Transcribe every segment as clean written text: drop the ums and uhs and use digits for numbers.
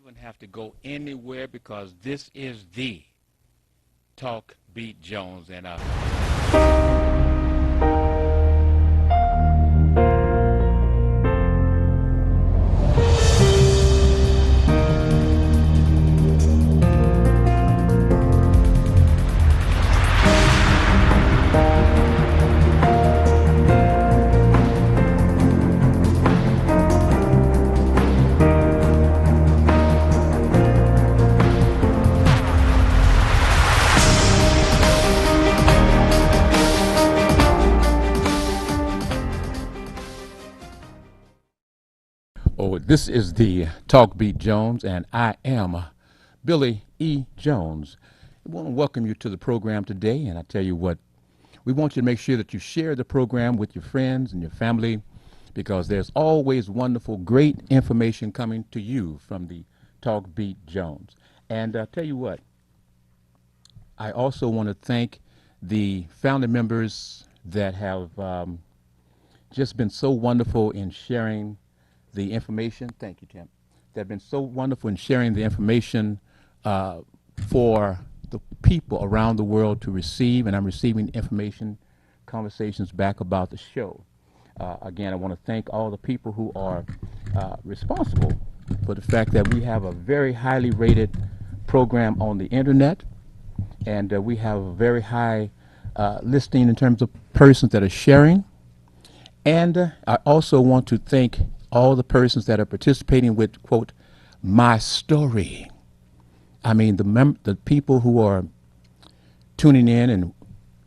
even have to go anywhere because this is the Talk Beat Jones. And oh, this is the Talk Beat Jones, and I am Billy E. Jones. I want to welcome you to the program today, and I tell you what, we want you to make sure that you share the program with your friends and your family because there's always wonderful, great information coming to you from the Talk Beat Jones. And I tell you what, I also want to thank the family members that have just been so wonderful in sharing the information. Thank you, Tim. That have been so wonderful in sharing the information for the people around the world to receive, and I'm receiving information, conversations back about the show. Again, I want to thank all the people who are responsible for the fact that we have a very highly rated program on the internet, and we have a very high listing in terms of persons that are sharing. And I also want to thank all the persons that are participating with, quote, my story. I mean, the people who are tuning in and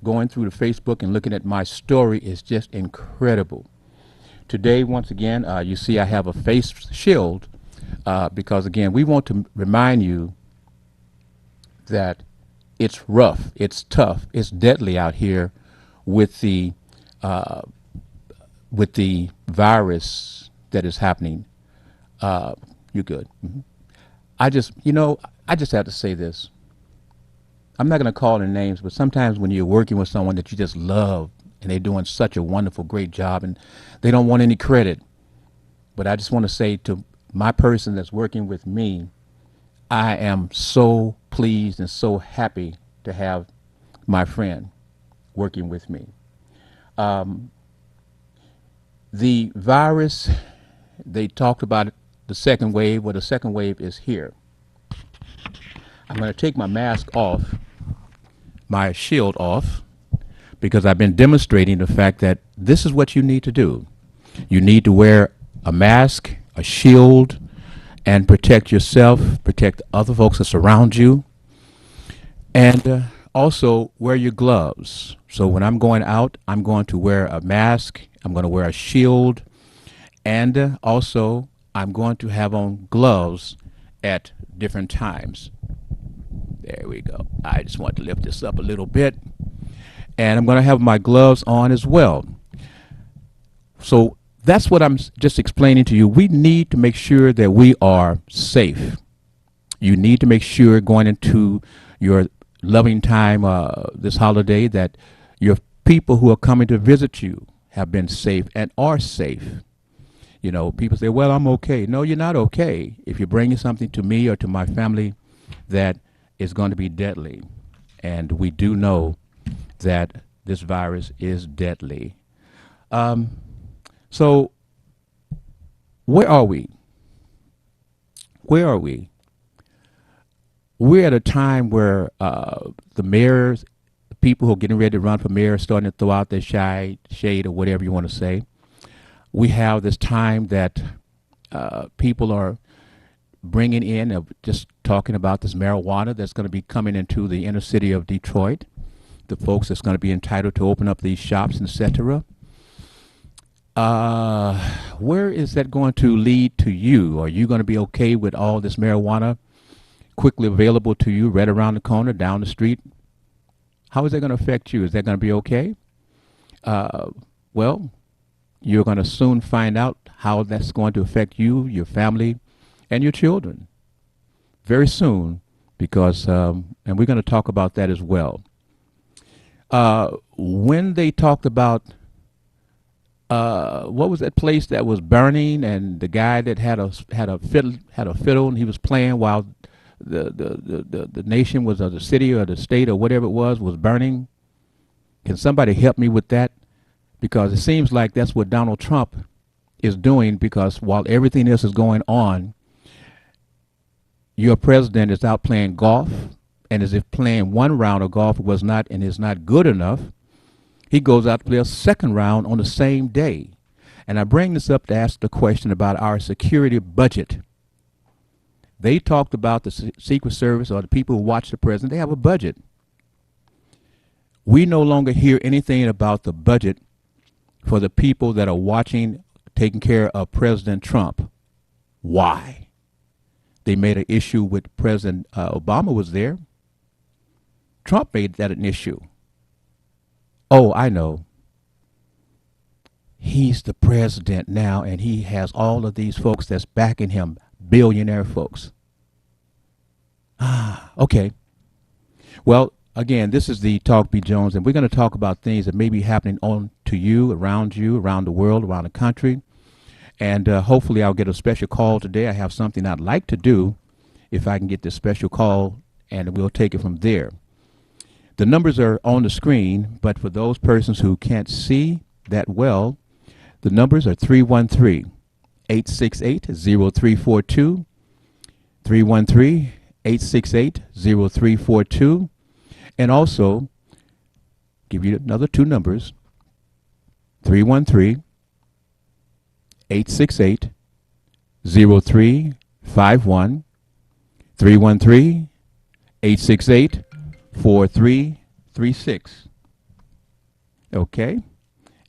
going through the Facebook and looking at my story is just incredible. Today, once again, you see I have a face shield because, again, we want to remind you that it's rough, it's tough, it's deadly out here with the virus that is happening. You're good. I just have to say this. I'm not going to call their names, but sometimes when you're working with someone that you just love and they're doing such a wonderful, great job and they don't want any credit, but I just want to say to my person that's working with me, I am so pleased and so happy to have my friend working with me. The virus, they talked about the second wave. Well, the second wave is here. I'm going to take my mask off, my shield off, because I've been demonstrating the fact that this is what you need to do. You need to wear a mask, a shield, and protect yourself, protect other folks that surround you, and also wear your gloves. So when I'm going out, I'm going to wear a mask, I'm going to wear a shield, and also I'm going to have on gloves at different times. There we go. I just want to lift this up a little bit. And I'm going to have my gloves on as well. So that's what I'm just explaining to you. We need to make sure that we are safe. You need to make sure going into your loving time this holiday that your people who are coming to visit you have been safe and are safe. You know, people say, well, I'm okay. No, you're not okay if you're bringing something to me or to my family that is going to be deadly. And we do know that this virus is deadly. So where are we? Where are we? We're at a time where the mayors, the people who are getting ready to run for mayor, are starting to throw out their shade or whatever you want to say. We have this time that people are bringing in, just talking about this marijuana that's going to be coming into the inner city of Detroit, the folks that's going to be entitled to open up these shops, etc. Where is that going to lead to you? Are you going to be okay with all this marijuana quickly available to you right around the corner, down the street? How is that going to affect you? Is that going to be okay? Well, you're going to soon find out how that's going to affect you, your family, and your children very soon, because, and we're going to talk about that as well. When they talked about what was that place that was burning, and the guy that had a fiddle and he was playing while the nation was, or the city or the state or whatever it was burning. Can somebody help me with that? Because it seems like that's what Donald Trump is doing, because while everything else is going on, your president is out playing golf, and as if playing one round of golf was not and is not good enough, he goes out to play a second round on the same day. And I bring this up to ask the question about our security budget. They talked about the Secret Service, or the people who watch the president, they have a budget. We no longer hear anything about the budget for the people that are watching, taking care of President Trump. Why? They made an issue with President Obama was there. Trump made that an issue. Oh, I know. He's the president now, and he has all of these folks that's backing him, billionaire folks. Ah, okay. Well, again, this is the Talk B. Jones, and we're going to talk about things that may be happening on to you, around the world, around the country. And hopefully I'll get a special call today. I have something I'd like to do if I can get this special call, and we'll take it from there. The numbers are on the screen, but for those persons who can't see that well, the numbers are 313-868-0342, 313-868-0342, and also give you another two numbers, 313-868-0351, 313-868-4336. Okay?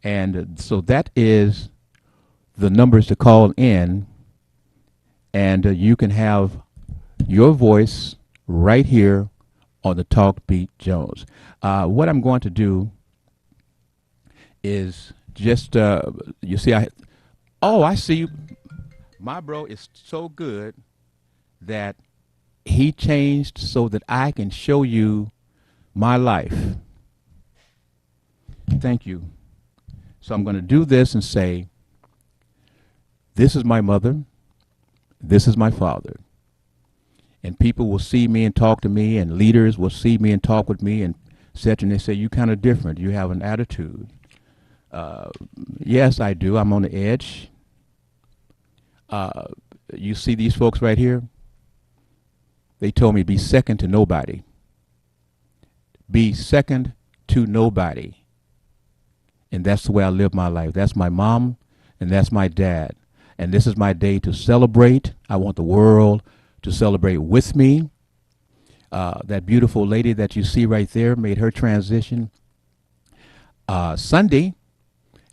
And so that is the numbers to call in, and you can have your voice right here on the Talk Beat Jones. What I'm going to do is just, you see, I see you. My bro is so good that he changed so that I can show you my life. Thank you. So I'm going to do this and say, this is my mother, this is my father. And people will see me and talk to me, and leaders will see me and talk with me, and such, and they say, you kind of different, you have an attitude. Yes, I do. I'm on the edge. You see these folks right here? They told me be second to nobody. Be second to nobody. And that's the way I live my life. That's my mom, and that's my dad. And this is my day to celebrate. I want the world to celebrate with me. That beautiful lady that you see right there made her transition Sunday,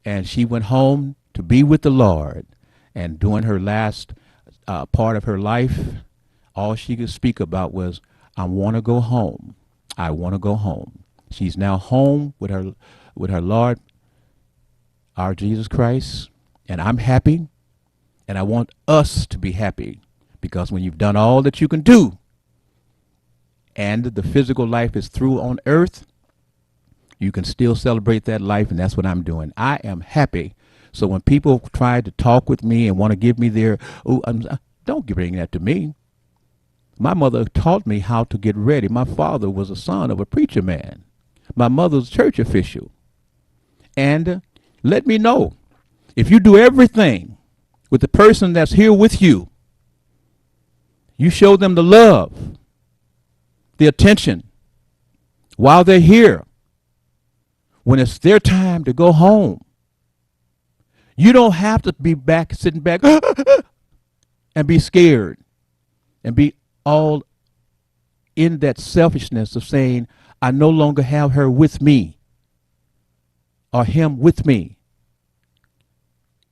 and she went home to be with the Lord. And during her last part of her life, all she could speak about was, I want to go home. I want to go home. She's now home with her Lord, our Jesus Christ, and I'm happy, and I want us to be happy, because when you've done all that you can do, and the physical life is through on earth, you can still celebrate that life, and that's what I'm doing. I am happy. So when people try to talk with me and want to give me their, don't bring that to me. My mother taught me how to get ready. My father was a son of a preacher man. My mother's a church official. And let me know, if you do everything with the person that's here with you, you show them the love, the attention while they're here. When it's their time to go home, you don't have to be sitting back and be scared and be all in that selfishness of saying, I no longer have her with me or him with me.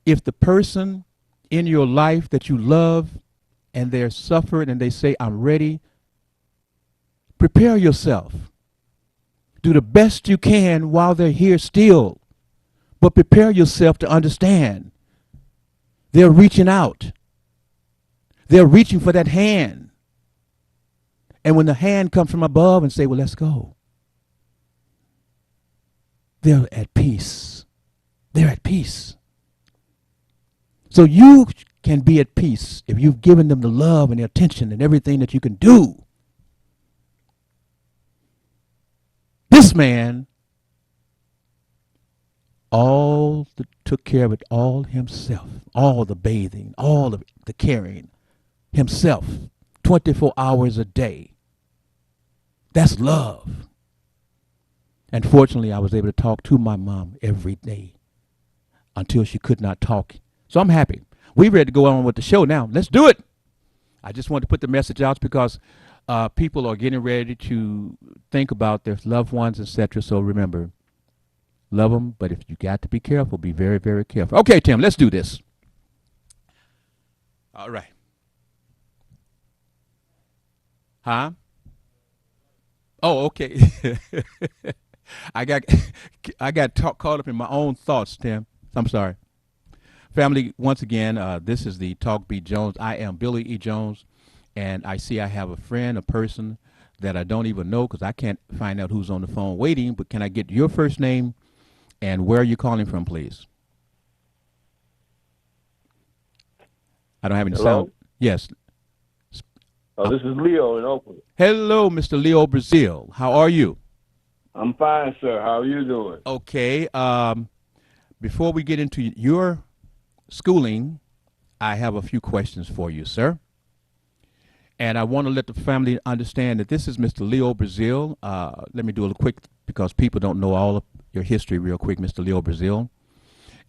If the person in your life that you love and they're suffering and they say, I'm ready, prepare yourself. Do the best you can while they're here still, but prepare yourself to understand they're reaching out. They're reaching for that hand. And when the hand comes from above and say, well, let's go, they're at peace. They're at peace. So you can be at peace if you've given them the love and the attention and everything that you can do. This man took care of it all himself, all the bathing, all of the caring himself, 24 hours a day. That's love. And fortunately, I was able to talk to my mom every day until she could not talk. So I'm happy. We're ready to go on with the show now. Let's do it. I just wanted to put the message out because people are getting ready to think about their loved ones, etc. So remember, love them, but if you got to be careful, be very, very careful. Okay, Tim, let's do this. All right. Huh? Oh, okay. I got caught up in my own thoughts, Tim. I'm sorry. Family, once again, this is the Talk Beat Jones. I am Billy E. Jones, and I see I have a friend, a person that I don't even know because I can't find out who's on the phone waiting, but can I get your first name and where are you calling from, please? I don't have any Hello? sound. Yes. Oh, this is Leo in Oakland. Hello, Mr. Leo Brazil. How are you? I'm fine, sir. How are you doing? Okay. Before we get into your schooling, I have a few questions for you, sir. And I want to let the family understand that this is Mr. Leo Brazil. Let me do a little quick because people don't know all of your history real quick, Mr. Leo Brazil.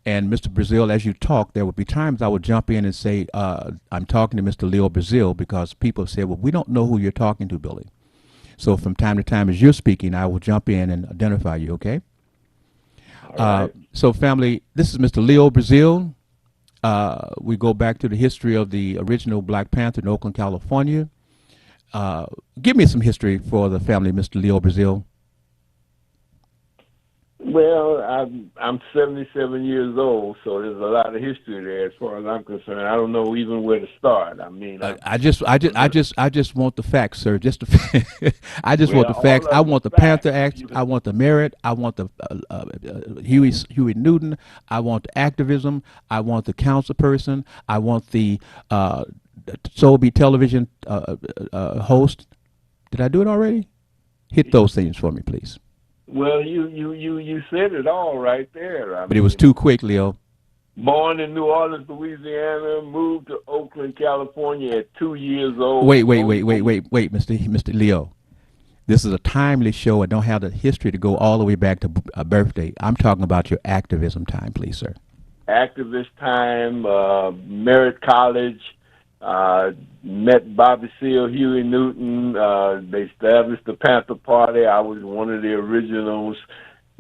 And Mr. Brazil, as you talk, there would be times I would jump in and say, I'm talking to Mr. Leo Brazil because people say, well, we don't know who you're talking to, Billy. So from time to time as you're speaking, I will jump in and identify you, okay? All right. So family, this is Mr. Leo Brazil. We go back to the history of the original Black Panther in Oakland, California. Give me some history for the family, Mr. Leo Brazil. Well, I'm 77 years old, so there's a lot of history there as far as I'm concerned. I don't know even where to start. I mean, I just want the facts, sir. I just want well, the all facts. I of the want the facts. Panther Act. I want the merit. I want the Huey Newton. I want the activism. I want the council person. I want the Sobe television host. Did I do it already? Hit those things for me, please. Well, you said it all right there. I But it was mean, too quick, Leo. born in New Orleans, Louisiana, moved to Oakland, California at 2 years Wait, old. Mr. Leo. This is a timely show. I don't have the history to go all the way back to a birthday. I'm talking about your activism time, please, sir. Activist time, Merritt College, met Bobby Seale, Huey Newton. They established the Panther Party. I was one of the originals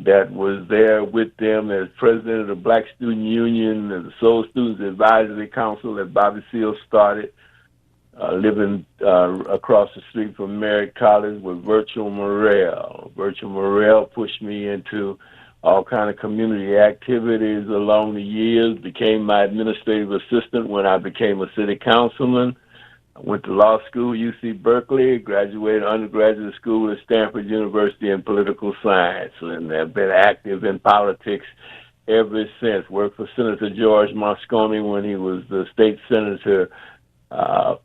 that was there with them as president of the Black Student Union and the Soul Students Advisory Council that Bobby Seale started. Living across the street from Merritt College with Virgil Morrell. Virgil Morrell pushed me into all kind of community activities along the years, became my administrative assistant when I became a city councilman. I went to law school, UC Berkeley, graduated undergraduate school at Stanford University in political science, and have been active in politics ever since. Worked for Senator George Moscone when he was the state senator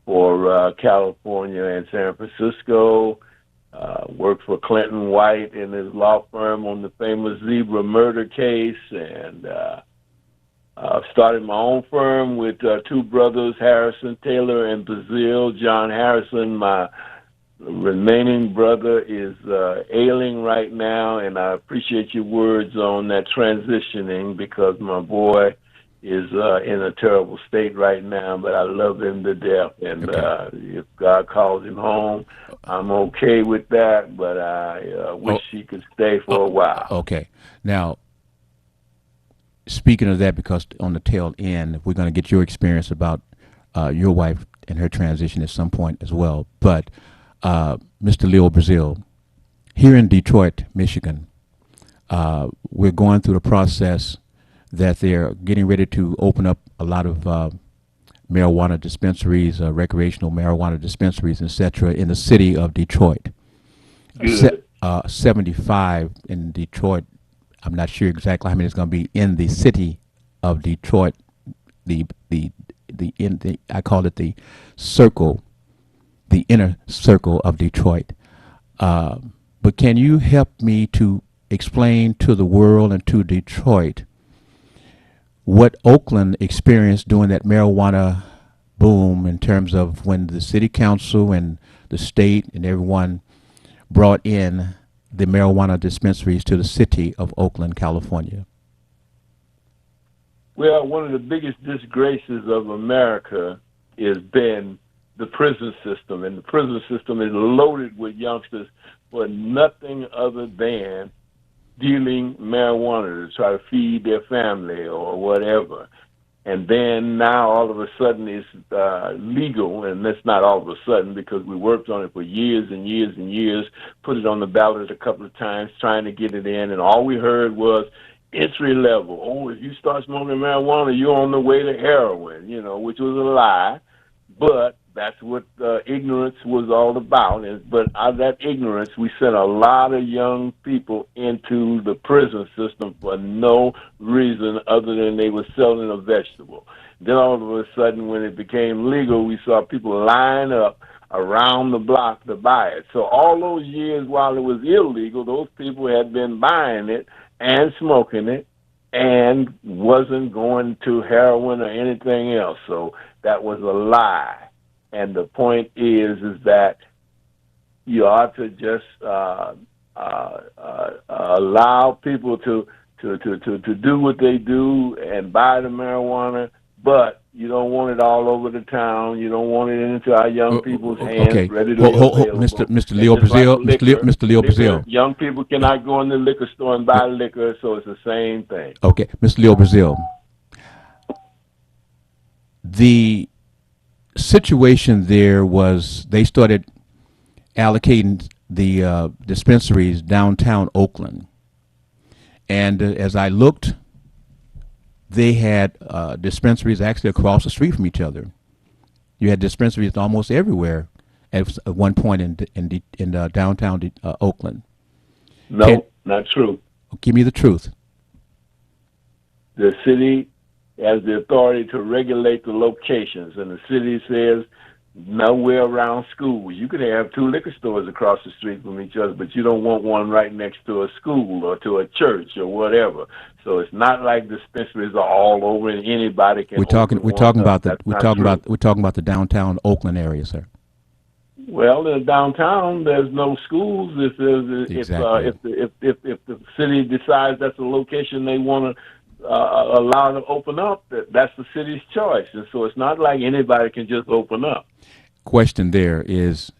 for California and San Francisco. Worked for Clinton White in his law firm on the famous Zebra murder case, and started my own firm with two brothers, Harrison Taylor and Brazil. John Harrison, my remaining brother, is ailing right now, and I appreciate your words on that transitioning because my boy is in a terrible state right now, but I love him to death. And if God calls him home, I'm okay with that, but I wish he could stay for a while. Okay. Now, speaking of that, because on the tail end, we're going to get your experience about your wife and her transition at some point as well. But Mr. Leo Brazil, here in Detroit, Michigan, we're going through the process that they're getting ready to open up a lot of marijuana dispensaries, recreational marijuana dispensaries, etc., in the city of Detroit. 75 in Detroit. I'm not sure exactly how many is going to be in the city of Detroit the I call it the circle, the inner circle of Detroit. But can you help me to explain to the world and to Detroit what Oakland experienced during that marijuana boom in terms of when the city council and the state and everyone brought in the marijuana dispensaries to the city of Oakland, California? Well, one of the biggest disgraces of America has been the prison system, and the prison system is loaded with youngsters for nothing other than dealing marijuana to try to feed their family or whatever. And then now all of a sudden it's legal, and that's not all of a sudden because we worked on it for years and years and years, put it on the ballot a couple of times trying to get it in, and all we heard was entry level. Oh, if you start smoking marijuana, you're on the way to heroin, which was a lie. But that's what ignorance was all about. But out of that ignorance, we sent a lot of young people into the prison system for no reason other than they were selling a vegetable. Then all of a sudden, when it became legal, we saw people line up around the block to buy it. So all those years while it was illegal, those people had been buying it and smoking it and wasn't going to heroin or anything else. So that was a lie. And the point is that you ought to just allow people to do what they do and buy the marijuana, but you don't want it all over the town. You don't want it into our young people's hands, Okay, ready to be available. Mr. Leo Brazil, Mr. Leo Brazil. Young people cannot go in the liquor store and buy liquor, so it's the same thing. Okay, Mr. Leo Brazil. The situation there was they started allocating the dispensaries downtown Oakland, and as I looked, they had dispensaries actually across the street from each other. You had dispensaries almost everywhere at one point in downtown Oakland. No, not true. Give me the truth. The city has the authority to regulate the locations, and the city says nowhere around schools. You could have two liquor stores across the street from each other, but you don't want one right next to a school or to a church or whatever. So it's not like dispensaries are all over and anybody can. We're talking about the downtown Oakland area, sir. Well, in downtown, there's no schools. If the city decides that's a location they want to allow to open up, that's the city's choice, and so it's not like anybody can just open up. Question there is,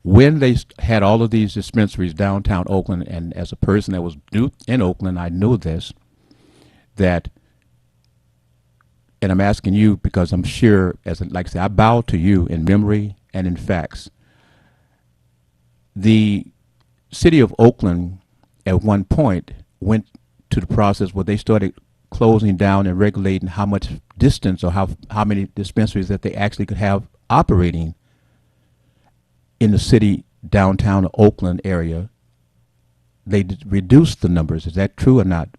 when they had all of these dispensaries downtown Oakland, and as a person that was new in Oakland, I knew this, and I'm asking you because I'm sure, like I say, I bow to you in memory and in facts. The city of Oakland at one point went to the process where they started closing down and regulating how much distance or how many dispensaries that they actually could have operating in the city downtown Oakland area. They reduced the numbers. Is that true or not?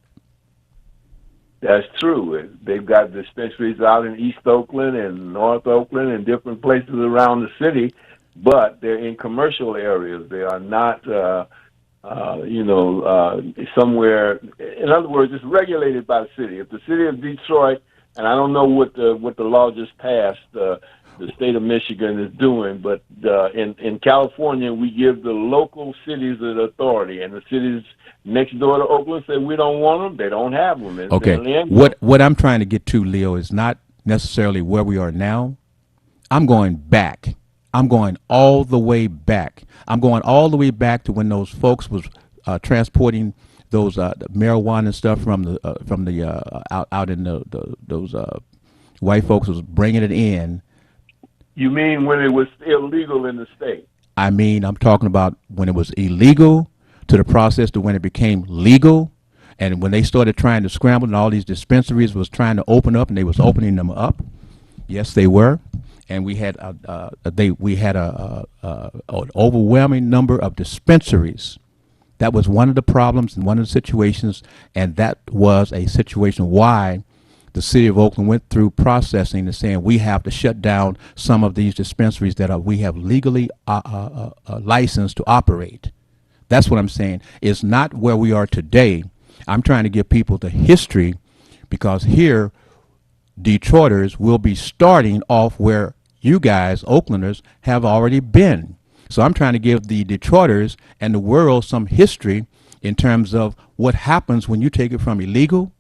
That's true. They've got dispensaries out in East Oakland and North Oakland and different places around the city, but they're in commercial areas. They are not somewhere. In other words, it's regulated by the city. If the city of Detroit, and I don't know what the law just passed, the state of Michigan is doing, but in California, we give the local cities the authority, and the cities next door to Oakland say we don't want them. They don't have them. Okay. What I'm trying to get to, Leo, is not necessarily where we are now. I'm going back. I'm going all the way back. I'm going all the way back to when those folks was transporting those marijuana and stuff from the out in those white folks was bringing it in. You mean when it was illegal in the state? I mean, I'm talking about when it was illegal to the process to when it became legal, and when they started trying to scramble and all these dispensaries was trying to open up and they was opening them up. Yes, they were. And we had an overwhelming number of dispensaries. That was one of the problems and one of the situations, and that was a situation why the city of Oakland went through processing and saying we have to shut down some of these dispensaries that we have legally licensed to operate. That's what I'm saying. It's not where we are today. I'm trying to give people the history, because here, Detroiters will be starting off where you guys, Oaklanders, have already been. So I'm trying to give the Detroiters and the world some history in terms of what happens when you take it from illegal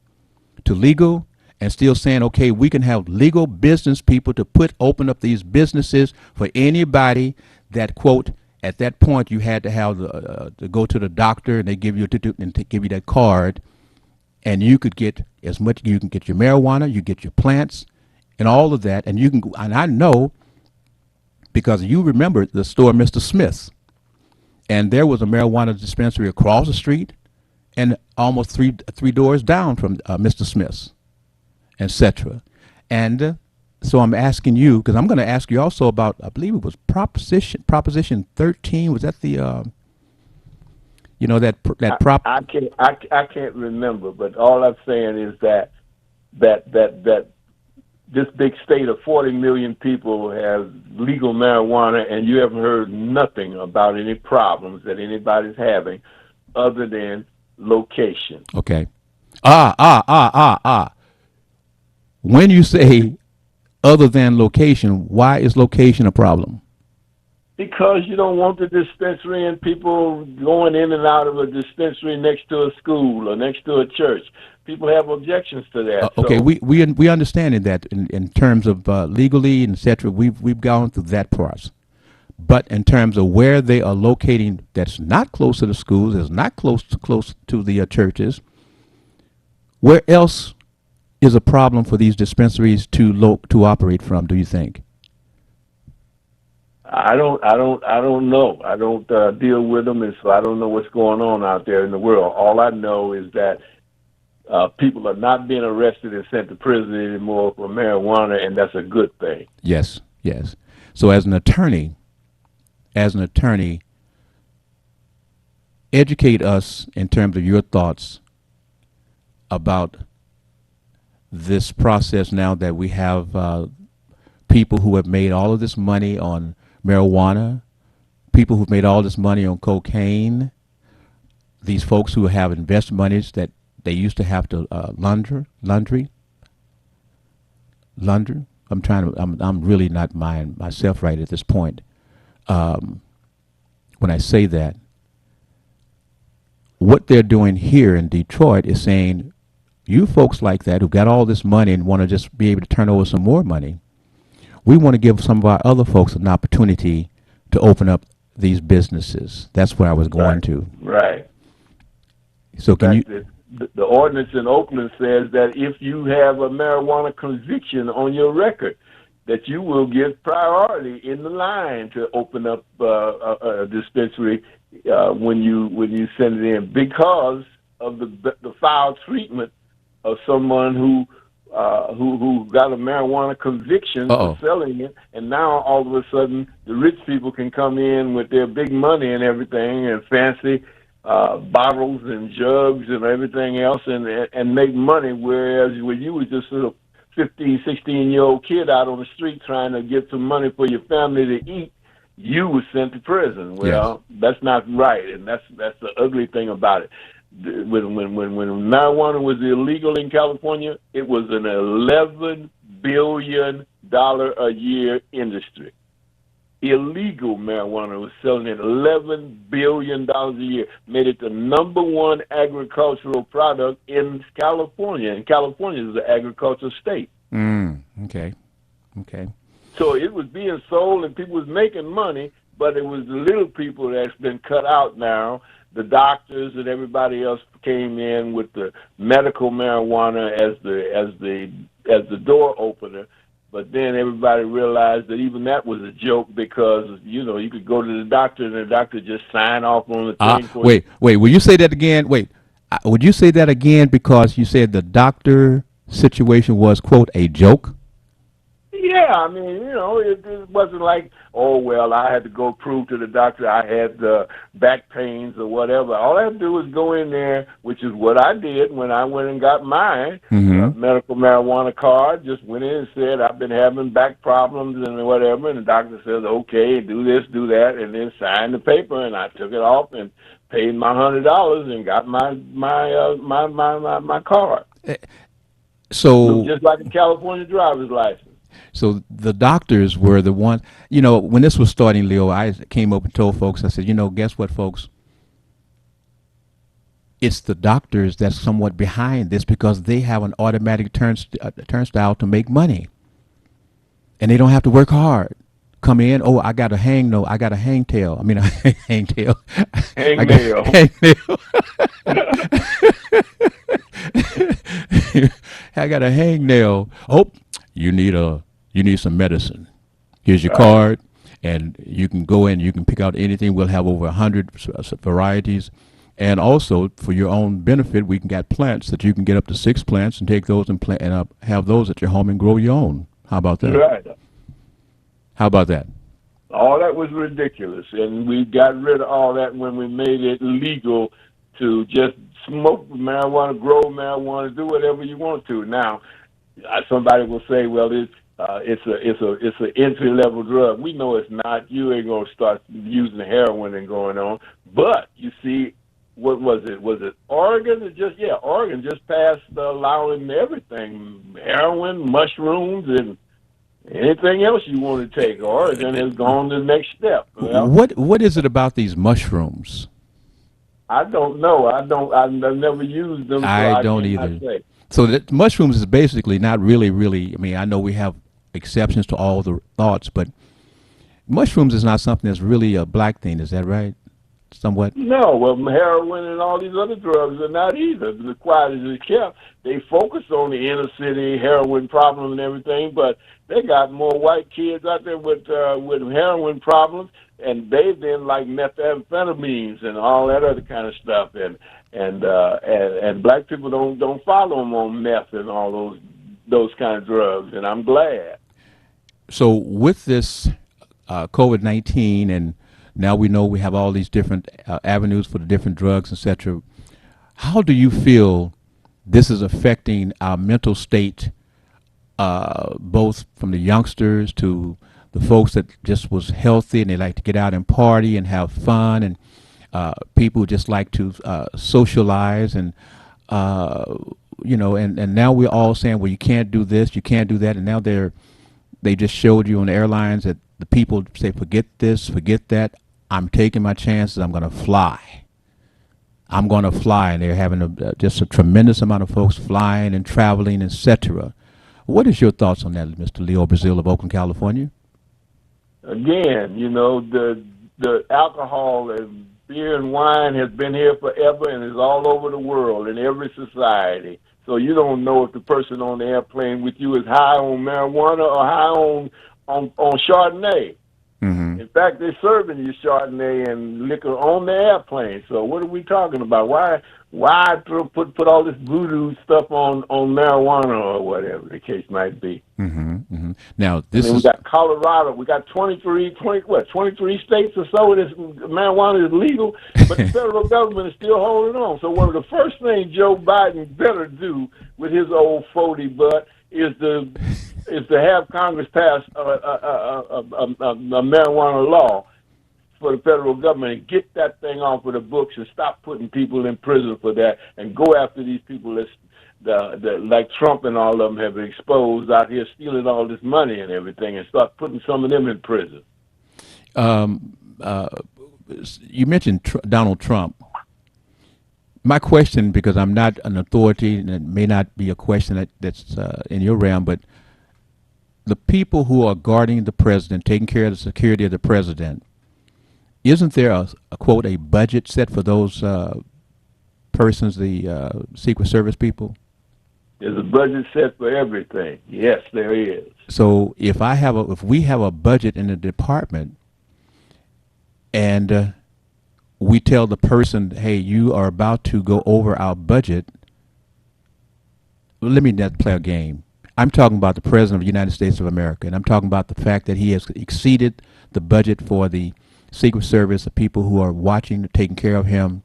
to legal, and still saying, okay, we can have legal business people to open up these businesses for anybody that, quote, at that point you had to have to go to the doctor, and they give you give you that card, and you could get as much. You can get your marijuana, you get your plants, and all of that, and you can. And I know, because you remember the store, Mr. Smith's, and there was a marijuana dispensary across the street, and almost three doors down from Mr. Smith's, etc. And so I'm asking you, because I'm going to ask you also about, I believe it was Proposition 13. Was that the that prop? I can't remember, but all I'm saying is that this big state of 40 million people has legal marijuana, and you haven't heard nothing about any problems that anybody's having other than location. Okay. When you say other than location, why is location a problem? Because you don't want the dispensary and people going in and out of a dispensary next to a school or next to a church. People have objections to that. Okay, so. we understand that in terms of legally and etc. We've gone through that process. But in terms of where they are locating, that's not close to the schools, that's not close to the churches. Where else is a problem for these dispensaries to operate from? Do you think? I don't know. I don't deal with them, and so I don't know what's going on out there in the world. All I know is that people are not being arrested and sent to prison anymore for marijuana, and that's a good thing. Yes. So as an attorney, educate us in terms of your thoughts about this process now that we have people who have made all of this money on marijuana, people who've made all this money on cocaine, these folks who have invested monies that they used to have to launder. I'm really not myself right at this point. When I say that, what they're doing here in Detroit is saying, you folks like that who got all this money and want to just be able to turn over some more money, we want to give some of our other folks an opportunity to open up these businesses. That's where I was going to. Right. So can you? The ordinance in Oakland says that if you have a marijuana conviction on your record, that you will get priority in the line to open up a dispensary when you send it in, because of the foul treatment of someone who got a marijuana conviction for selling it, and now all of a sudden the rich people can come in with their big money and everything and fancy bottles and jugs and everything else and make money, whereas when you was just a 15, 16-year-old kid out on the street trying to get some money for your family to eat, you was sent to prison. Well, yes. That's not right, and that's the ugly thing about it. When marijuana was illegal in California, it was an $11 billion a year industry. Illegal marijuana was selling at $11 billion a year, made it the number one agricultural product in California. And California is an agricultural state. Okay. So it was being sold and people was making money, but it was the little people that's been cut out now. The doctors and everybody else came in with the medical marijuana as the door opener. But then everybody realized that even that was a joke, because, you could go to the doctor and the doctor just sign off on the thing. Wait, will you say that again? Would you say that again, because you said the doctor situation was, quote, a joke? Yeah, I mean, it wasn't like, oh, well, I had to go prove to the doctor I had back pains or whatever. All I had to do was go in there, which is what I did when I went and got mine, Mm-hmm. medical marijuana card. Just went in and said, I've been having back problems and whatever. And the doctor says, okay, do this, do that, and then signed the paper. And I took it off and paid my $100 and got my card. Looked So, just like a California driver's license. so the doctors were the ones. When this was starting, Leo, I came up and told folks. I said, guess what, folks? It's the doctors that's somewhat behind this because they have an automatic turnstile to make money, and they don't have to work hard. Come in. Oh, I got a hang. No, I got a hang tail. I mean, a hang tail. I got Hangnail. hangnail. I got a hangnail. Oh, you need some medicine. Here's your Right. card, and you can go in. You can pick out anything. We'll have over 100 varieties, and also for your own benefit, we can get plants that you can get up to 6 plants and take those and plant and have those at your home and grow your own. How about that? Right. How about that? All that was ridiculous, and we got rid of all that when we made it legal to just smoke marijuana, grow marijuana, do whatever you want to. Now, somebody will say, "Well, it's an entry level drug." We know it's not. You ain't gonna start using heroin and going on. But you see, what was it? Was it Oregon? Oregon just passed allowing everything: heroin, mushrooms, and anything else you want to take. Oregon has gone to the next step. Well, What is it about these mushrooms? I don't know. I've never used them, so I I don't cannot either. say. So that mushrooms is basically not really. I mean, I know we have exceptions to all the thoughts, but mushrooms is not something that's really a black thing. Is that right? Somewhat. No, well, heroin and all these other drugs are not either. As quiet as it kept, they focus on the inner city heroin problem and everything, but they got more white kids out there with heroin problems, and they then like methamphetamines and all that other kind of stuff, and black people don't follow them on meth and all those kind of drugs, and I'm glad. So with this COVID-19, and now we know we have all these different avenues for the different drugs, etc. How do you feel this is affecting our mental state, both from the youngsters to the folks that just was healthy and they like to get out and party and have fun, and people who just like to socialize, and and now we're all saying, well, you can't do this, you can't do that, and now they just showed you on the airlines that the people say, forget this, forget that. I'm taking my chances. I'm going to fly. I'm going to fly, and they're having just a tremendous amount of folks flying and traveling, etc. What is your thoughts on that, Mr. Leo Brazil of Oakland, California? Again, the alcohol and beer and wine has been here forever and is all over the world in every society. So you don't know if the person on the airplane with you is high on marijuana or high on Chardonnay. Mm-hmm. In fact, they're serving you Chardonnay and liquor on the airplane. So what are we talking about? Why put all this voodoo stuff on marijuana or whatever the case might be? Mm-hmm. Mm-hmm. Now I this mean, we is got Colorado. We got 23 states or so where this marijuana is legal, but the federal government is still holding on. So one of the first things Joe Biden better do with his old 40 butt is to have Congress pass a marijuana law for the federal government and get that thing off of the books and stop putting people in prison for that and go after these people that like Trump and all of them have exposed out here stealing all this money and everything, and start putting some of them in prison. um, uh, you mentioned Donald Trump. My question, because I'm not an authority, and it may not be a question that's in your realm, but the people who are guarding the president, taking care of the security of the president, isn't there a quote, a budget set for those persons, the Secret Service people? There's a budget set for everything. Yes, there is. So if we have a budget in the department, and we tell the person, hey, you are about to go over our budget, let me not play a game. I'm talking about the President of the United States of America, and I'm talking about the fact that he has exceeded the budget for the Secret Service, the people who are watching, taking care of him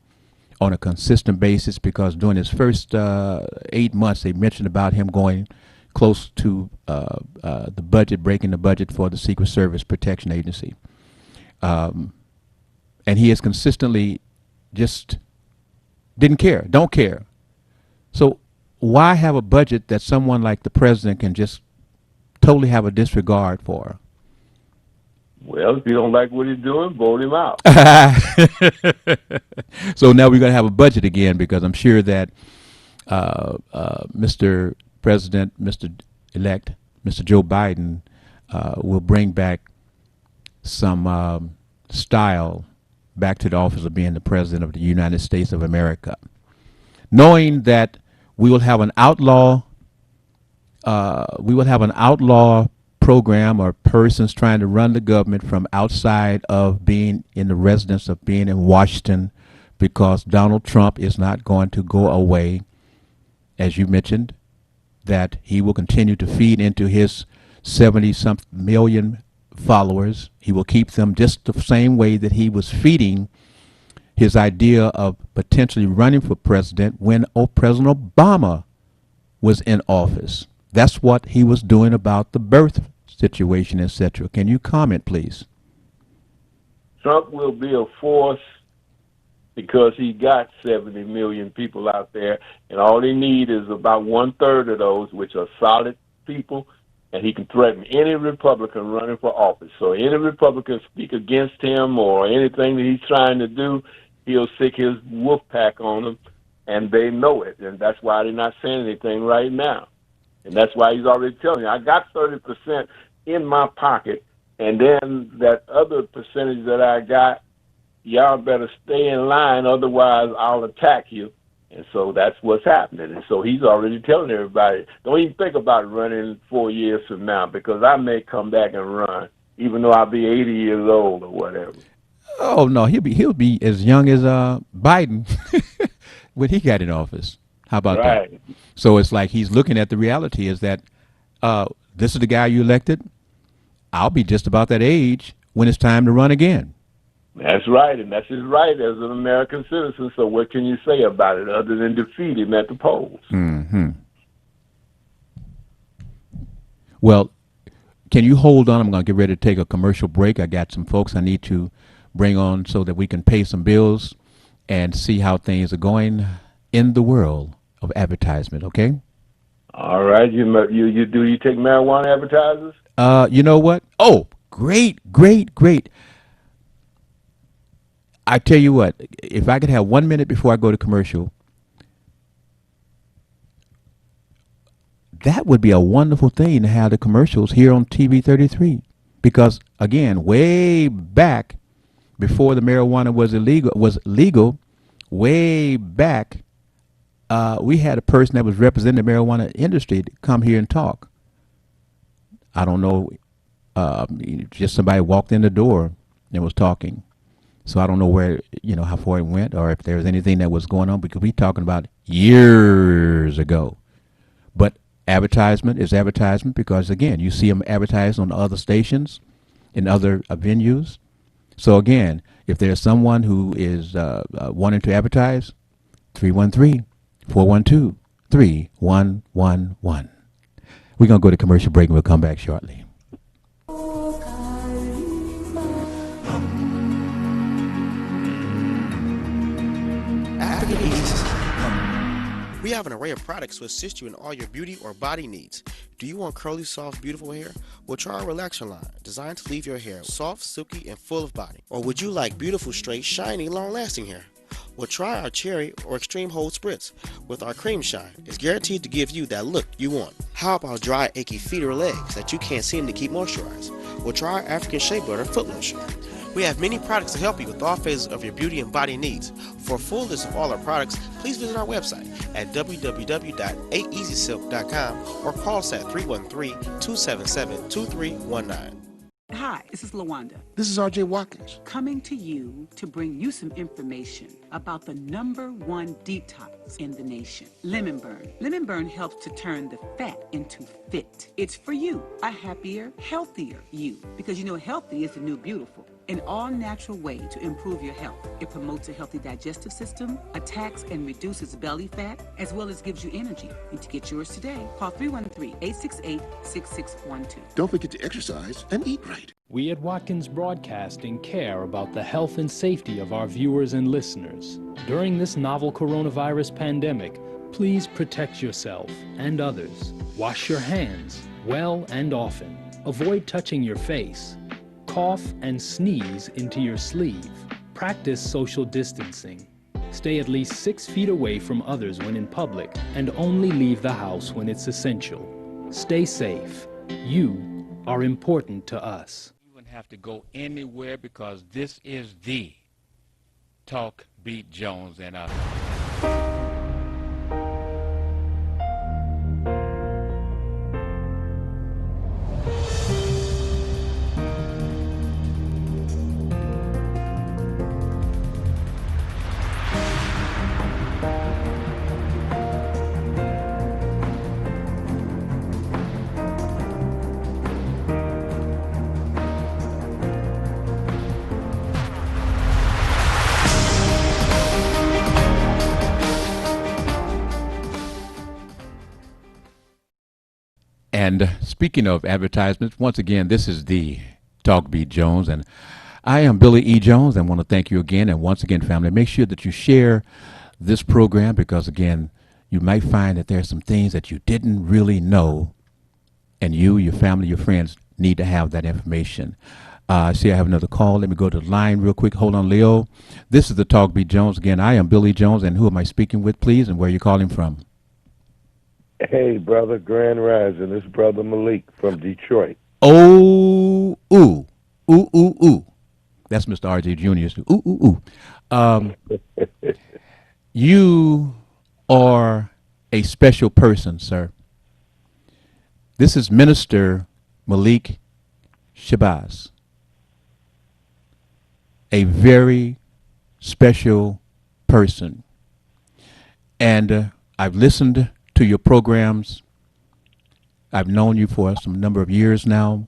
on a consistent basis, because during his first 8 months, they mentioned about him going close to the budget, breaking the budget for the Secret Service Protection Agency. And he has consistently just didn't care, don't care. So why have a budget that someone like the president can just totally have a disregard for? Well, if you don't like what he's doing, vote him out. So now we're going to have a budget again, because I'm sure that Mr. President, Mr. Joe Biden will bring back some style back to the office of being the President of the United States of America, knowing that we will have an outlaw program or persons trying to run the government from outside of being in the residence of being in Washington, because Donald Trump is not going to go away. As you mentioned, that he will continue to feed into his 70-something million followers. He will keep them just the same way that he was feeding his idea of potentially running for president when President Obama was in office. That's what he was doing about the birth situation, etc. Can you comment, please? Trump will be a force because he got 70 million people out there, and all he need is about 1/3 of those, which are solid people, and he can threaten any Republican running for office. So any Republican speak against him or anything that he's trying to do, he'll sick his wolf pack on them, and they know it, and that's why they're not saying anything right now. And that's why he's already telling you, I got 30% in my pocket, and then that other percentage that I got, y'all better stay in line, otherwise I'll attack you. And so that's what's happening. And so he's already telling everybody, don't even think about running 4 years from now, because I may come back and run, even though I'll be 80 years old or whatever. Oh no, he'll be as young as Biden when he got in office. How about that? So it's like he's looking at the reality is that this is the guy you elected. I'll be just about that age when it's time to run again. That's right, and that's his right as an American citizen. So what can you say about it other than defeat him at the polls? Mm-hmm. Well, can you hold on? I'm going to get ready to take a commercial break. I got some folks I need to bring on so that we can pay some bills and see how things are going in the world of advertisement, okay? All right. You take marijuana advertisers? You know what? Oh, great. I tell you what, if I could have 1 minute before I go to commercial, that would be a wonderful thing to have the commercials here on TV 33. Because again, way back before the marijuana was legal, way back, we had a person that was representing the marijuana industry to come here and talk. I don't know, just somebody walked in the door and was talking. So I don't know where, how far it went or if there was anything that was going on, because we're talking about years ago. But advertisement is advertisement, because, again, you see them advertised on other stations in other venues. So, again, if there's someone who is wanting to advertise, 313-412-3111. We're going to go to commercial break and we'll come back shortly. We have an array of products to assist you in all your beauty or body needs. Do you want curly, soft, beautiful hair? Well, try our Relaxer line, designed to leave your hair soft, silky, and full of body. Or would you like beautiful, straight, shiny, long-lasting hair? Well, try our Cherry or Extreme Hold Spritz with our Cream Shine. It's guaranteed to give you that look you want. How about dry, achy feet or legs that you can't seem to keep moisturized? Well, try our African Shea Butter Foot Lotion. We have many products to help you with all phases of your beauty and body needs. For a full list of all our products, please visit our website at www.aeasysilk.com or call us at 313-277-2319. Hi, this is Lawanda, This is RJ Watkins. coming to you to bring you some information about the #1 detox in the nation, Lemon Burn. Lemon Burn helps to turn the fat into fit. It's for you, a happier, healthier you, because you know healthy is the new beautiful. An all-natural way to improve your health. It promotes a healthy digestive system, attacks and reduces belly fat, as well as gives you energy. And to get yours today, call 313-868-6612. Don't forget to exercise and eat right. We at Watkins Broadcasting care about the health and safety of our viewers and listeners. During this novel coronavirus pandemic, please protect yourself and others. Wash your hands well and often. Avoid touching your face. Cough and sneeze into your sleeve. Practice social distancing. Stay at least 6 feet away from others when in public and only leave the house when it's essential. Stay safe. You are important to us. You wouldn't have to go anywhere because this is the Talk Beat Jones and And speaking of advertisements, once again, this is the Talk Beat Jones, and I am Billy E. Jones, and want to thank you again. And once again, family, make sure that you share this program because, again, you might find that there are some things that you didn't really know, and you, your family, your friends need to have that information. I see I have another call. Let me go to the line real quick. Hold on, Leo. This is the Talk Beat Jones. Again, I am Billy Jones, and who am I speaking with, please, and where are you calling from? Hey, brother, Grand Rising. This brother Malik from Detroit. Oh, ooh, ooh, ooh, ooh. That's Mr. RJ Jr. Ooh, ooh, ooh. You are a special person, sir. This is Minister Malik Shabazz, a very special person. And I've listened to your programs. I've known you for some number of years now.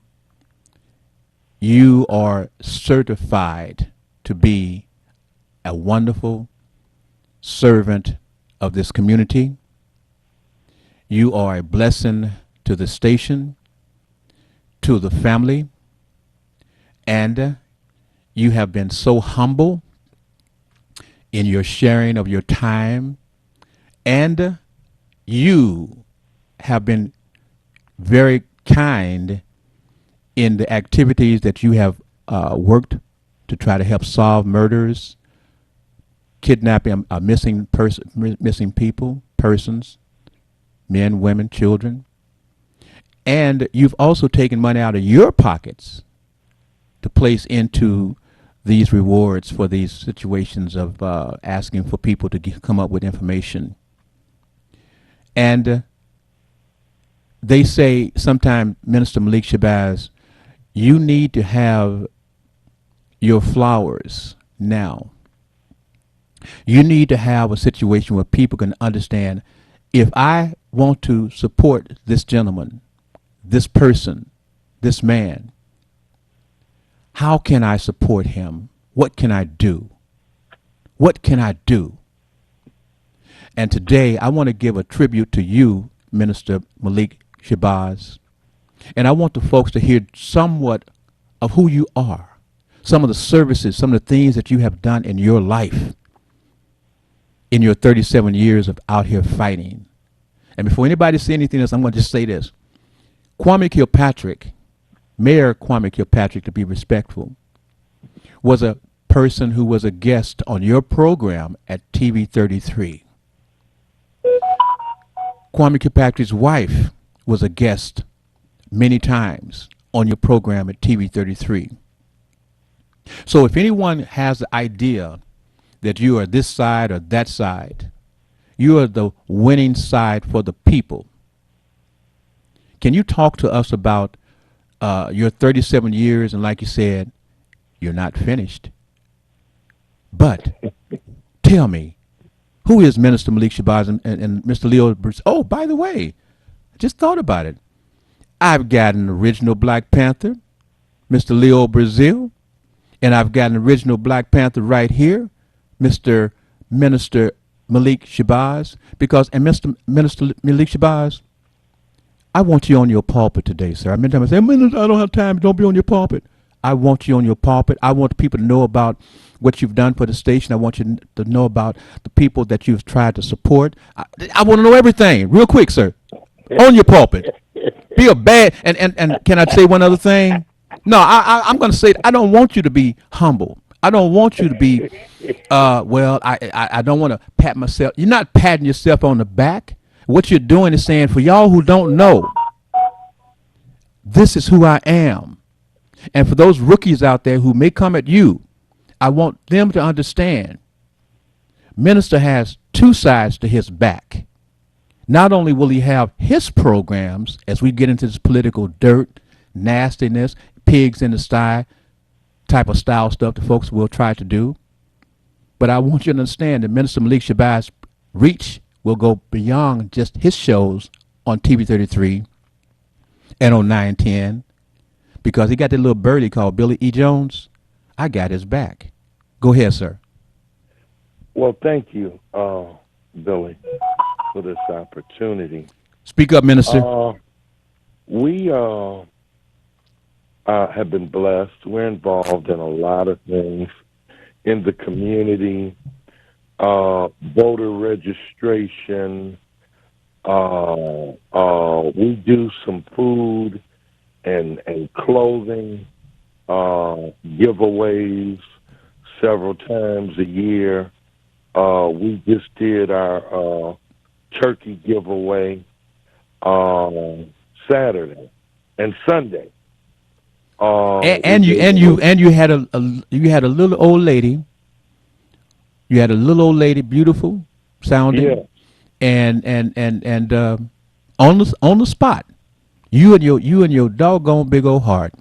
You are certified to be a wonderful servant of this community. You are a blessing to the station, to the family, and you have been so humble in your sharing of your time, and you have been very kind in the activities that you have worked to try to help solve murders, kidnapping, missing people, persons, men, women, children. And you've also taken money out of your pockets to place into these rewards for these situations of asking for people to come up with information. And they say sometimes, Minister Malik Shabazz, you need to have your flowers now. You need to have a situation where people can understand, if I want to support this gentleman, this person, this man, how can I support him? What can I do? What can I do? And today, I want to give a tribute to you, Minister Malik Shabazz. And I want the folks to hear somewhat of who you are, some of the services, some of the things that you have done in your life, in your 37 years of out here fighting. And before anybody says anything else, I'm going to just say this. Kwame Kilpatrick, Mayor Kwame Kilpatrick, to be respectful, was a person who was a guest on your program at TV 33. Kwame Kilpatrick's wife was a guest many times on your program at TV 33. So if anyone has the idea that you are this side or that side, you are the winning side for the people. Can you talk to us about You're 37 years, and like you said, you're not finished. But tell me, who is Minister Malik Shabazz and Mr. Leo Bruce? Oh, by the way, I just thought about it. I've got an original Black Panther, Mr. Leo Brazil, and I've got an original Black Panther right here, Mr. Minister Malik Shabazz. Because, and Mr. Minister Malik Shabazz, I want you on your pulpit today, sir. I mean, I say, Minister, I don't have time. Don't be on your pulpit. I want you on your pulpit. I want people to know about what you've done for the station. I want you to know about the people that you've tried to support. I want to know everything, real quick, sir. On your pulpit. Be a bad, and can I say one other thing? No, I'm going to say I don't want you to be humble. I don't want you to be, I don't want to pat myself. You're not patting yourself on the back. What you're doing is saying, for y'all who don't know, this is who I am. And for those rookies out there who may come at you, I want them to understand Minister has two sides to his back. Not only will he have his programs as we get into this political dirt, nastiness, pigs in the sty type of style stuff that folks will try to do, but I want you to understand that Minister Malik Shabazz's reach will go beyond just his shows on TV 33 and on 910, because he got that little birdie called Billy E. Jones. I got his back. Go ahead, sir. Well, thank you, Billy, for this opportunity. Speak up, Minister. We have been blessed. We're involved in a lot of things in the community, voter registration. We do some food and clothing giveaways several times a year. We just did our turkey giveaway Saturday and Sunday. And you had a little old lady. You had a little old lady, beautiful sounding, yeah. and on the spot, you and your doggone big old heart,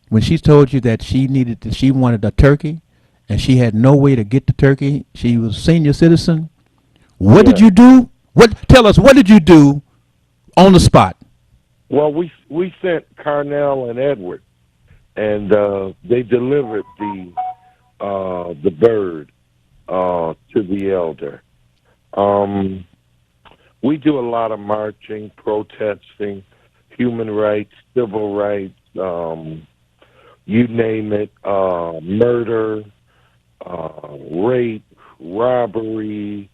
when she told you that she wanted a turkey, and she had no way to get the turkey. She was a senior citizen. What did you do? Tell us, what did you do on the spot? Well, we sent Carnell and Edward, and they delivered the bird to the elder. We do a lot of marching, protesting, human rights, civil rights, you name it, murder, rape, robbery,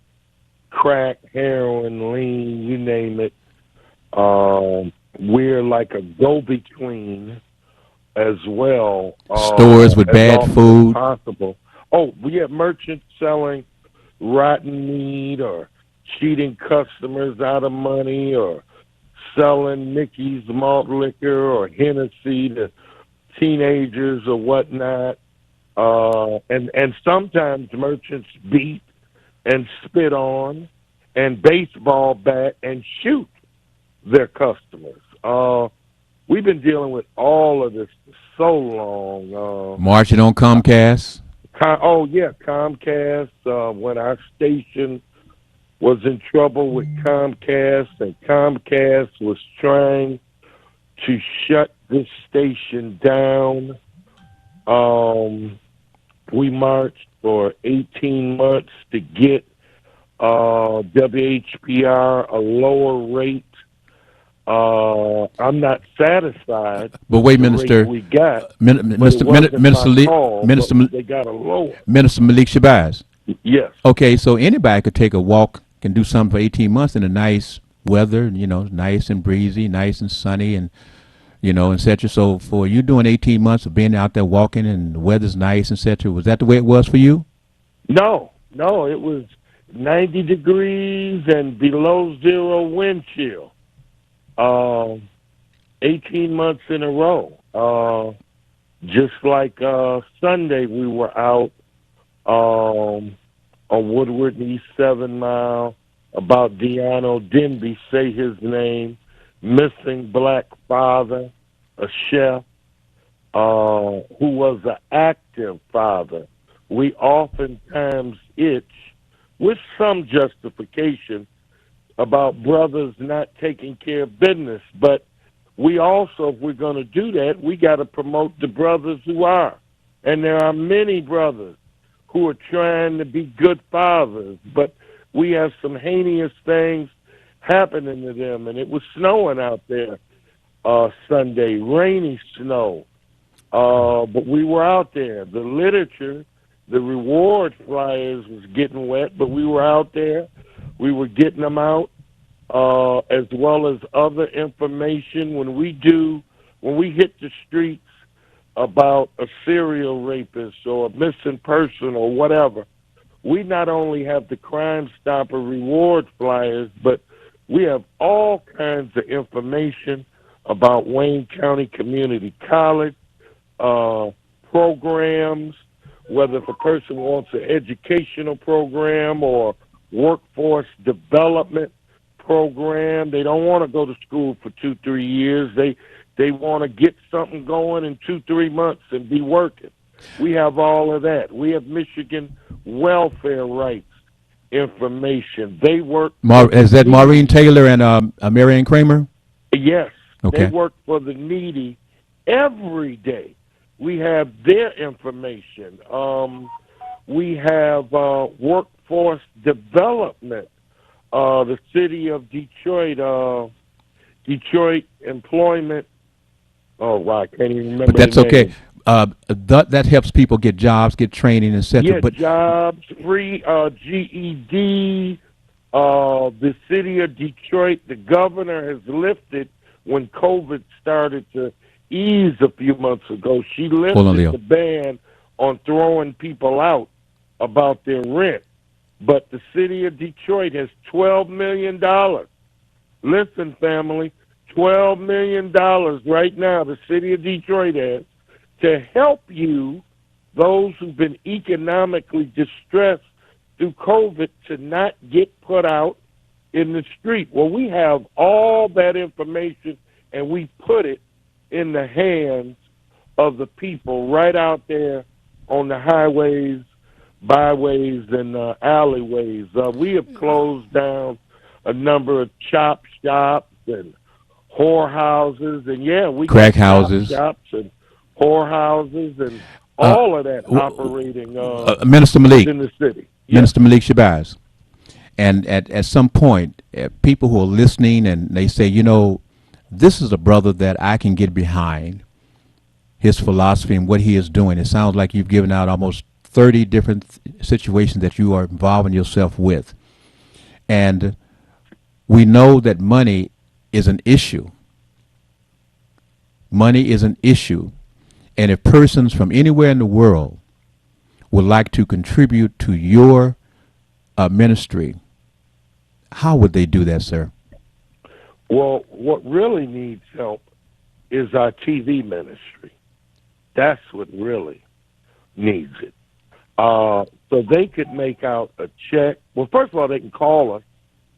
crack, heroin, lean, you name it. We're like a go-between as well. Stores with bad food. Possible. Oh, we have merchants selling rotten meat or cheating customers out of money or selling Mickey's malt liquor or Hennessy to teenagers or whatnot. And sometimes merchants beat and spit on and baseball bat and shoot their customers. We've been dealing with all of this for so long. Marching on Comcast. Comcast. When our station was in trouble with Comcast, and Comcast was trying to shut this station down, we marched for 18 months to get WHPR a lower rate. I'm not satisfied. But wait, Minister, we got Minister they got a lower. Minister Malik Shabazz. Yes. Okay, so anybody could take a walk, can do something for 18 months in a nice weather, nice and breezy, nice and sunny, and et cetera. So for you doing 18 months of being out there walking and the weather's nice, et cetera, was that the way it was for you? No, it was 90 degrees and below zero wind chill. 18 months in a row. Just like Sunday, we were out on Woodward and East 7 Mile about Deano Denby, say his name, missing black father. a chef, who was an active father. We oftentimes itch, with some justification, about brothers not taking care of business. But we also, if we're going to do that, we got to promote the brothers who are. And there are many brothers who are trying to be good fathers, but we have some heinous things happening to them. And it was snowing out there Sunday, rainy snow. But we were out there. The literature, the reward flyers was getting wet, but we were out there. We were getting them out, as well as other information. When we hit the streets about a serial rapist or a missing person or whatever, we not only have the Crime Stopper reward flyers, but we have all kinds of information about Wayne County Community College, programs, whether if a person wants an educational program or workforce development program. They don't want to go to school for 2-3 years. They want to get something going in 2-3 months and be working. We have all of that. We have Michigan welfare rights information. They work. Is that Maureen Taylor and Marion Kramer? Yes. Okay. They work for the needy every day. We have their information. We have workforce development. The city of Detroit, Detroit employment. Oh, wow, I can't even remember. But that's the okay. name. That helps people get jobs, get training, etc. Yeah, But jobs, free GED. The city of Detroit, the governor has lifted, when COVID started to ease a few months ago, she lifted the ban on throwing people out about their rent. But the city of Detroit has $12 million. Listen, family, $12 million right now the city of Detroit has to help you, those who've been economically distressed through COVID, to not get put out in the street. Well, we have all that information, and we put it in the hands of the people right out there on the highways, byways, and alleyways. We have closed down a number of chop shops and whore houses, and we crack got houses, chop shops and whore houses, and all of that operating Minister Malik, in the city. Minister Malik Shabazz. And at some point, people who are listening and they say, this is a brother that I can get behind, his philosophy and what he is doing. It sounds like you've given out almost 30 different situations that you are involving yourself with. And we know that money is an issue. Money is an issue. And if persons from anywhere in the world would like to contribute to your ministry, how would they do that, sir? Well, what really needs help is our TV ministry. That's what really needs it. So they could make out a check. Well, first of all, they can call us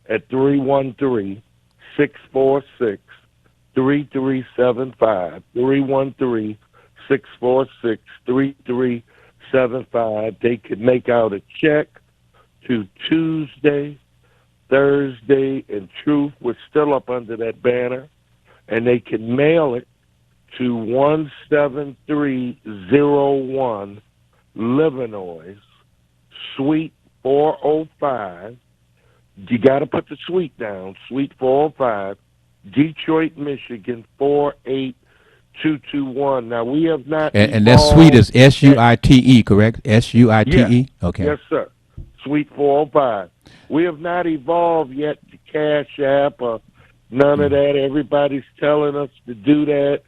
at 313-646-3375, 313-646-3375. They could make out a check to Tuesday, Thursday, and Truth. We're still up under that banner. And they can mail it to 17301 Livernois, Suite 405. You got to put the suite down, Suite 405, Detroit, Michigan, 48221. Now, we have not... And that suite is SUITE, correct? SUITE? Yes. Okay. Yes, sir. Suite 405. We have not evolved yet to Cash App or none of that. Everybody's telling us to do that.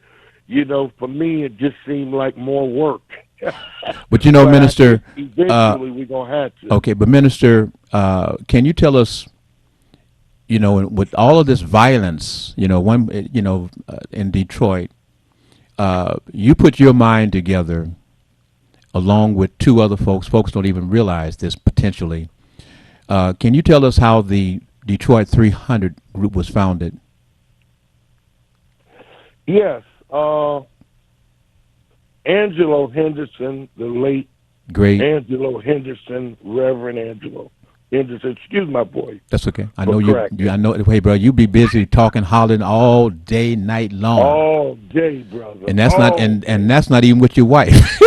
For me, it just seemed like more work. But Minister, eventually we're gonna have to. Okay, but Minister, can you tell us, with all of this violence, in Detroit, you put your mind together, along with two other folks. Folks don't even realize this potentially. Can you tell us how the Detroit 300 group was founded? Yes. Angelo Henderson, the late Great. Angelo Henderson, Reverend Angelo Henderson. Excuse my voice. That's okay. I For know you. correcting. I know. Hey, bro, you be busy talking, hollering all day, night long, All day, brother. and that's not and All that's not even with your wife.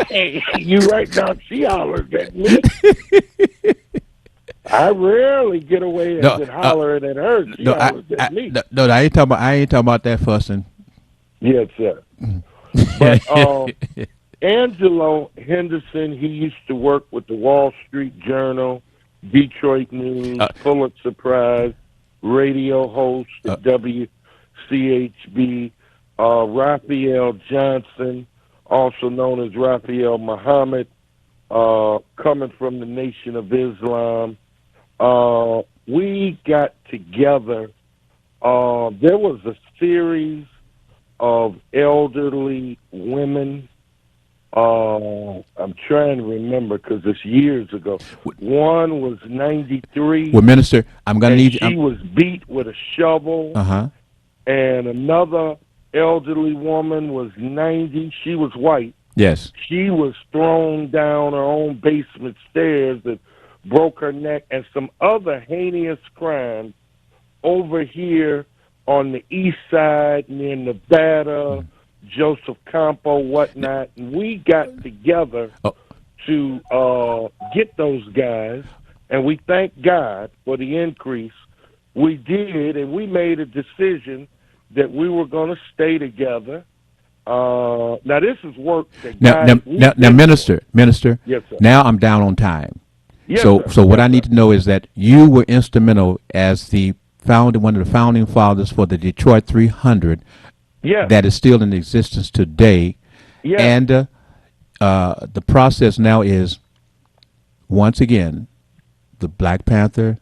day. You right now, she hollers at me. I rarely get away No, and hollering at her. She no, hollers at me. no, I ain't talking about. I ain't talking about that fussing. Yes, sir. But Angelo Henderson, he used to work with the Wall Street Journal, Detroit News, Pulitzer Prize, radio host at WCHB, Raphael Johnson, also known as Raphael Muhammad, coming from the Nation of Islam. We got together. There was a series of elderly women. I'm trying to remember because it's years ago. One was 93. Well, Minister, I'm gonna need. She was beat with a shovel. And another elderly woman was 90. She was white. Yes. She was thrown down her own basement stairs and broke her neck, and some other heinous crimes over here on the east side near Nevada, Joseph Campo, whatnot. And we got together to get those guys, and we thank God for the increase. We did, and we made a decision that we were going to stay together. Now this is work that now, Minister. Yes, sir. Now I'm down on time. Yes, so sir. What I need to know is that you were instrumental as one of the founding fathers for the Detroit 300. Yes. That is still in existence today. Yes. And the process now is, once again, the Black Panther,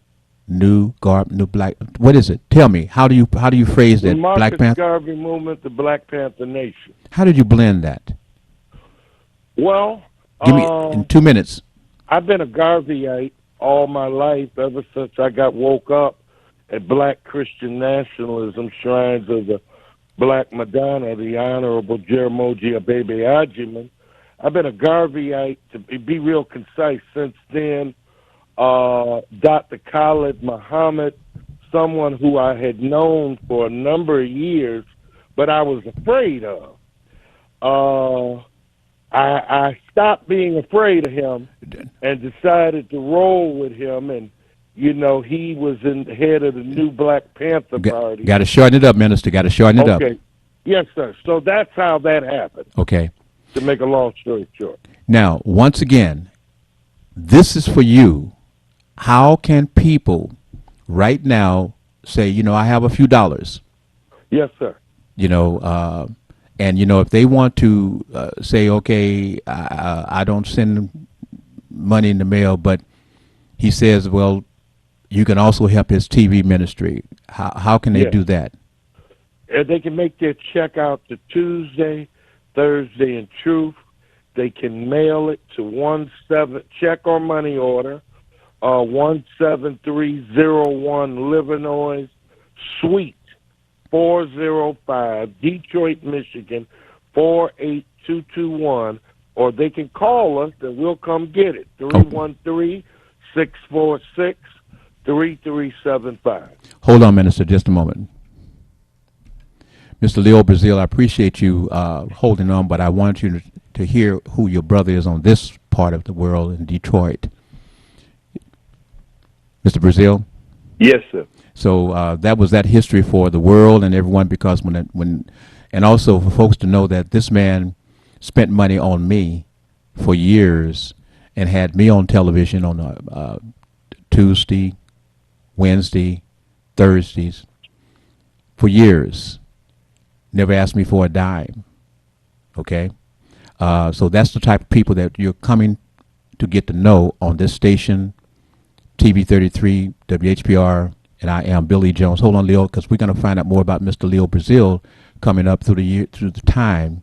new black. What is it? Tell me. How do you phrase that? The Marcus Black Panther Garvey movement, the Black Panther Nation. How did you blend that? Well, Give me in 2 minutes. I've been a Garveyite all my life, ever since I got woke up at Black Christian nationalism shrines of the Black Madonna, the Honorable Jeramogi Abebe Ajiman. I've been a Garveyite, to be real concise, since then. Dr. Khalid Muhammad, someone who I had known for a number of years, but I was afraid of. I stopped being afraid of him and decided to roll with him, and he was in the head of the new Black Panther Party. Got to shorten it up, Minister. Got to shorten it up. Okay. Yes, sir. So that's how that happened. Okay. To make a long story short. Now, once again, this is for you. How can people right now say, I have a few dollars? Yes, sir. And if they want to say, okay, I don't send money in the mail, but he says, well, you can also help his TV ministry. How can they do that? They can make their check out to Tuesday, Thursday, and Truth. They can mail it to check or money order, 17301 Livernois, Suite 405, Detroit, Michigan, 48221, or they can call us and we'll come get it, 313-646-3375. Hold on, Minister, just a moment. Mr. Leo Brazil, I appreciate you holding on, but I want you to hear who your brother is on this part of the world in Detroit. Mr. Brazil? Yes, sir. So that was that history for the world and everyone, because and also for folks to know that this man spent money on me for years and had me on television on Tuesday, Wednesday, Thursdays for years. Never asked me for a dime. Okay? So that's the type of people that you're coming to get to know on this station, TV 33, WHPR, and I am Billy Jones. Hold on, Leo, because we're going to find out more about Mr. Leo Brazil coming up through the time,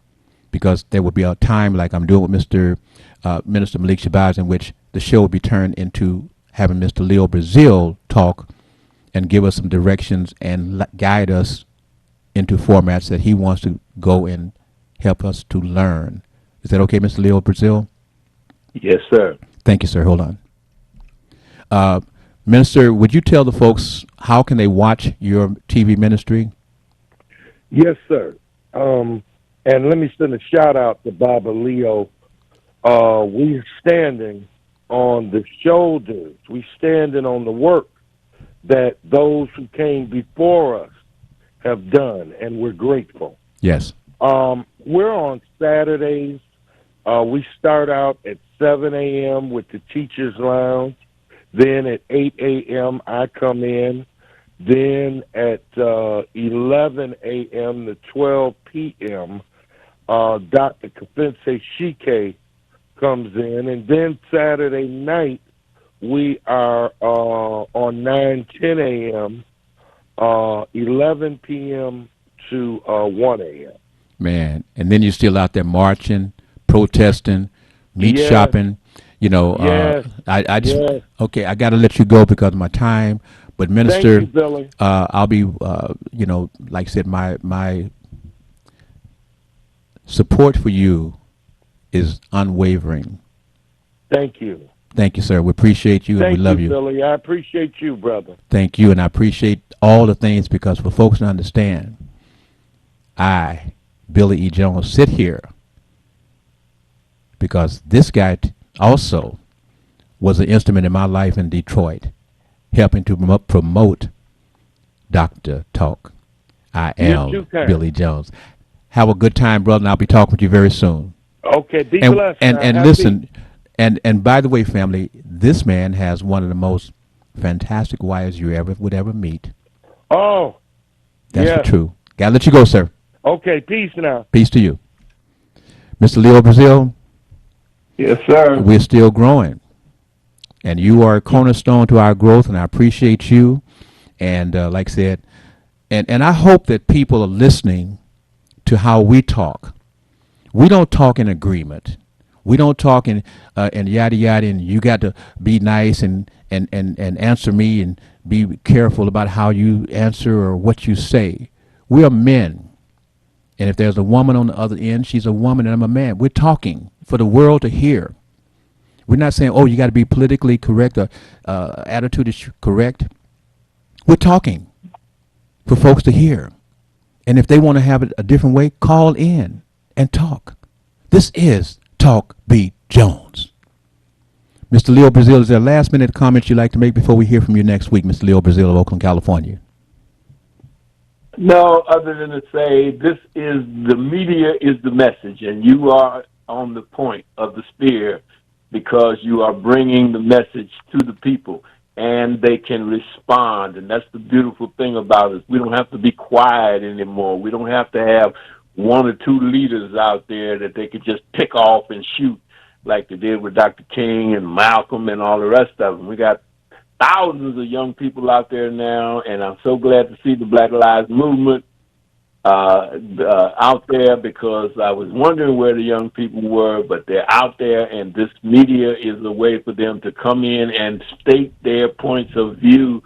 because there will be a time like I'm doing with Minister Malik Shabazz, in which the show will be turned into having Mr. Leo Brazil talk and give us some directions and guide us into formats that he wants to go and help us to learn. Is that okay, Mr. Leo Brazil? Yes, sir. Thank you, sir. Hold on. Minister, would you tell the folks how can they watch your TV ministry? Yes, sir. And let me send a shout out to Baba Leo. We're standing on the shoulders. We're standing on the work that those who came before us have done, and we're grateful. Yes. We're on Saturdays. We start out at 7 a.m. with the Teacher's Lounge. Then at 8 a.m. I come in. Then at 11 a.m. to 12 p.m., Dr. Kafense Shike comes in. And then Saturday night, we are on 9:10 a.m., 11 p.m. to 1 a.m. Man, and then you're still out there marching, protesting, meat Yes. shopping. You know, Yes. I just, Yes. okay, I got to let you go because of my time. But Minister, Thank you, Billy. I'll be, you know, like I said, my support for you is unwavering. Thank you. Thank you, sir. We appreciate you and Thank we love you, you. Billy. I appreciate you, brother. Thank you, and I appreciate all the things because for folks to understand, I, Billy E. Jones, sit here because this guy also was an instrument in my life in Detroit, helping to promote Dr. Talk. I am too, Karen. Billy Jones. Have a good time, brother, and I'll be talking with you very soon. Okay, be And blessed. and, now. and Have listen, peace. and by the way, family, this man has one of the most fantastic wives you would ever meet. Oh, That's yeah. the truth. Gotta let you go, sir. Okay, peace now. Peace to you. Mr. Leo Brazil, Yes, sir. we're still growing. And you are a cornerstone to our growth, and I appreciate you. And like I said, and I hope that people are listening to how we talk. We don't talk in agreement. We don't talk in yada yada, and you got to be nice and answer me and be careful about how you answer or what you say. We are men. And if there's a woman on the other end, she's a woman and I'm a man. We're talking for the world to hear. We're not saying, oh, you got to be politically correct or attitude is correct. We're talking for folks to hear. And if they want to have it a different way, call in and talk. This is Talk Beat Jones. Mr. Leo Brazil, is there last minute comments you'd like to make before we hear from you next week, Mr. Leo Brazil of Oakland, California? No, other than to say this is the media is the message, and you are on the point of the spear because you are bringing the message to the people, and they can respond. And that's the beautiful thing about it. We don't have to be quiet anymore. We don't have to have one or two leaders out there that they could just pick off and shoot like they did with Dr. King and Malcolm and all the rest of them. We got thousands of young people out there now, and I'm so glad to see the Black Lives Movement out there because I was wondering where the young people were, but they're out there, and this media is a way for them to come in and state their points of view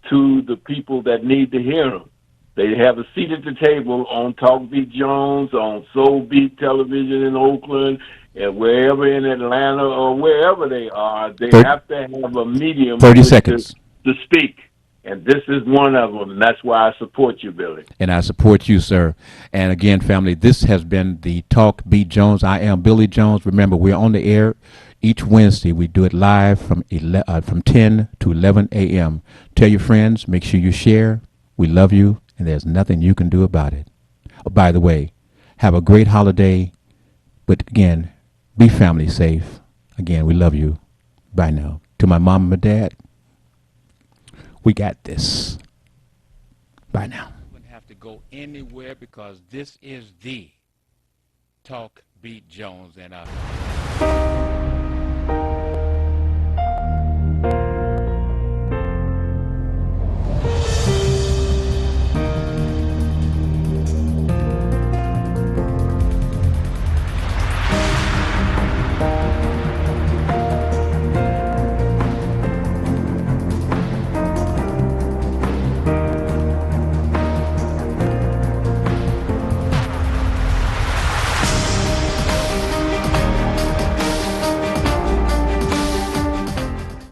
to the people that need to hear them. They have a seat at the table on Talk Beat Jones, on Soul Beat Television in Oakland, and wherever in Atlanta or wherever they are, they have to have a medium 30 seconds to speak. And this is one of them, and that's why I support you, Billy. And I support you, sir. And again, family, this has been the Talk Beat Jones. I am Billy Jones. Remember, we're on the air each Wednesday. We do it live from 10 to 11 a.m. Tell your friends. Make sure you share. We love you, and there's nothing you can do about it. Oh, by the way, have a great holiday. But again, be family safe. Again, we love you. Bye now. To my mom and my dad, we got this. Bye now. You wouldn't have to go anywhere because this is the Talk Beat Jones, and